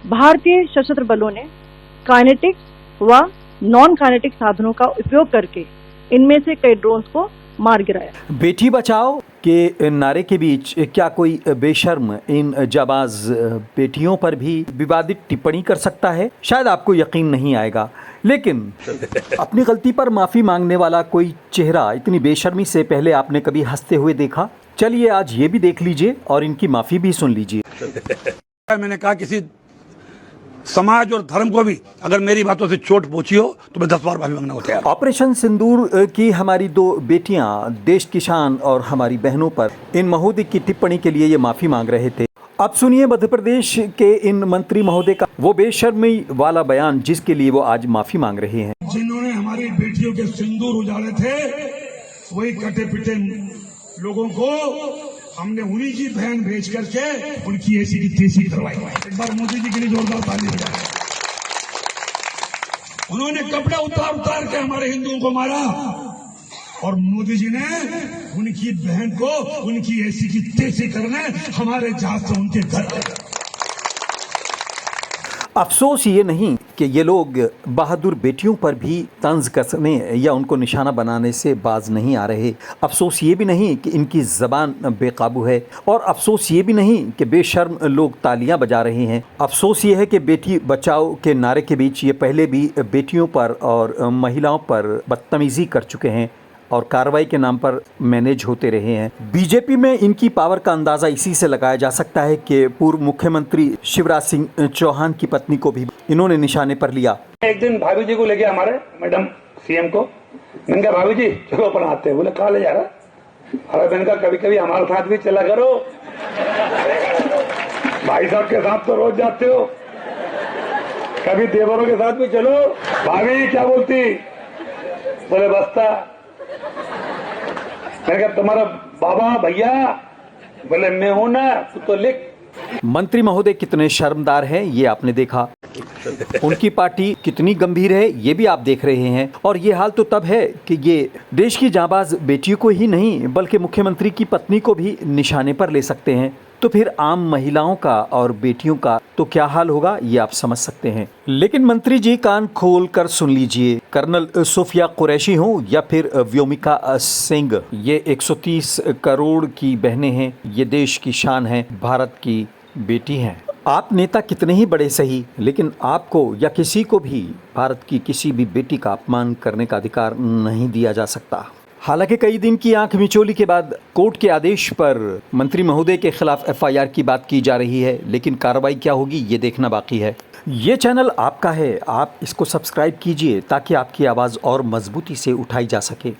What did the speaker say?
भारतीय सशस्त्र बलों ने काइनेटिक व नॉन काइनेटिक साधनों का उपयोग करके इनमें से कई ड्रोन्स को मार गिराया। बेटी बचाओ के नारे के बीच क्या कोई बेशर्म इन जाबाज बेटियों पर भी विवादित टिप्पणी कर सकता है? शायद आपको यकीन नहीं आएगा, लेकिन अपनी गलती पर माफी मांगने वाला कोई चेहरा इतनी बेशर्मी से पहले आपने कभी हंसते हुए देखा? चलिए आज ये भी देख लीजिए और इनकी माफी भी सुन लीजिए। मैंने कहा किसी समाज और धर्म को भी अगर मेरी बातों से चोट पहुंची हो तो मैं 10 बार माफी मांगना होता है। ऑपरेशन सिंदूर की हमारी 2 बेटियां देश की शान और हमारी बहनों पर इन महोदय की टिप्पणी के लिए ये माफी मांग रहे थे। अब सुनिए मध्य प्रदेश के इन मंत्री महोदय का वो बेशर्मी वाला बयान जिसके लिए वो आज माफी मांग रहे हैं। जिन्होंने हमारी बेटियों के सिंदूर उजाड़े थे वही कटे पिटे लोगों को हमने उन्हीं की बहन भेज करके उनकी ऐसी की तैसी करवाई। एक बार मोदी जी के लिए जोरदार ताली बजाएं। उन्होंने कपड़े उतार उतार के हमारे हिंदुओं को मारा और मोदी जी ने उनकी बहन को उनकी ऐसी की तैसी करने हमारे जहाज से उनके घर। अफसोस ये नहीं कि ये लोग बहादुर बेटियों पर भी तंज कसने या उनको निशाना बनाने से बाज नहीं आ रहे। अफसोस ये भी नहीं कि इनकी ज़बान बेकाबू है और अफसोस ये भी नहीं कि बेशर्म लोग तालियां बजा रहे हैं। अफसोस ये है कि बेटी बचाओ के नारे के बीच ये पहले भी बेटियों पर और महिलाओं पर बदतमीज़ी कर चुके हैं और कार्रवाई के नाम पर मैनेज होते रहे हैं। बीजेपी में इनकी पावर का अंदाज़ा इसी से लगाया जा सकता है कि पूर्व मुख्यमंत्री शिवराज सिंह चौहान की पत्नी को भी इन्होंने निशाने पर लिया। एक दिन भाभी जी को लेके हमारे मैडम सीएम को, मैंने कहा भाभी जी चलो अपन आते हैं। बोले कहाँ ले जा रहा? अरे मैंने कहा कभी कभी हमारे साथ भी चला करो, भाई साहब के साथ तो रोज जाते हो, कभी देवरों के साथ भी चलो। भाभी जी क्या बोलती? बोले बस्ता। मैंने कहा तुम्हारा बाबा भैया? बोले मैं हूं ना, तो लिख। मंत्री महोदय कितने शर्मदार हैं ये आपने देखा, उनकी पार्टी कितनी गंभीर है ये भी आप देख रहे हैं। और ये हाल तो तब है कि ये देश की जाबाज बेटियों को ही नहीं बल्कि मुख्यमंत्री की पत्नी को भी निशाने पर ले सकते हैं, तो फिर आम महिलाओं का और बेटियों का तो क्या हाल होगा ये आप समझ सकते हैं। लेकिन मंत्री जी कान खोल कर सुन लीजिए, कर्नल सोफिया कुरैशी हो या फिर व्योमिका सिंह, ये 130 करोड़ की बहनें हैं, ये देश की शान है, भारत की बेटी हैं। आप नेता कितने ही बड़े सही, लेकिन आपको या किसी को भी भारत की किसी भी बेटी का अपमान करने का अधिकार नहीं दिया जा सकता। हालांकि कई दिन की आंख मिचोली के बाद कोर्ट के आदेश पर मंत्री महोदय के खिलाफ एफआईआर की बात की जा रही है, लेकिन कार्रवाई क्या होगी ये देखना बाकी है। ये चैनल आपका है, आप इसको सब्सक्राइब कीजिए ताकि आपकी आवाज़ और मजबूती से उठाई जा सके।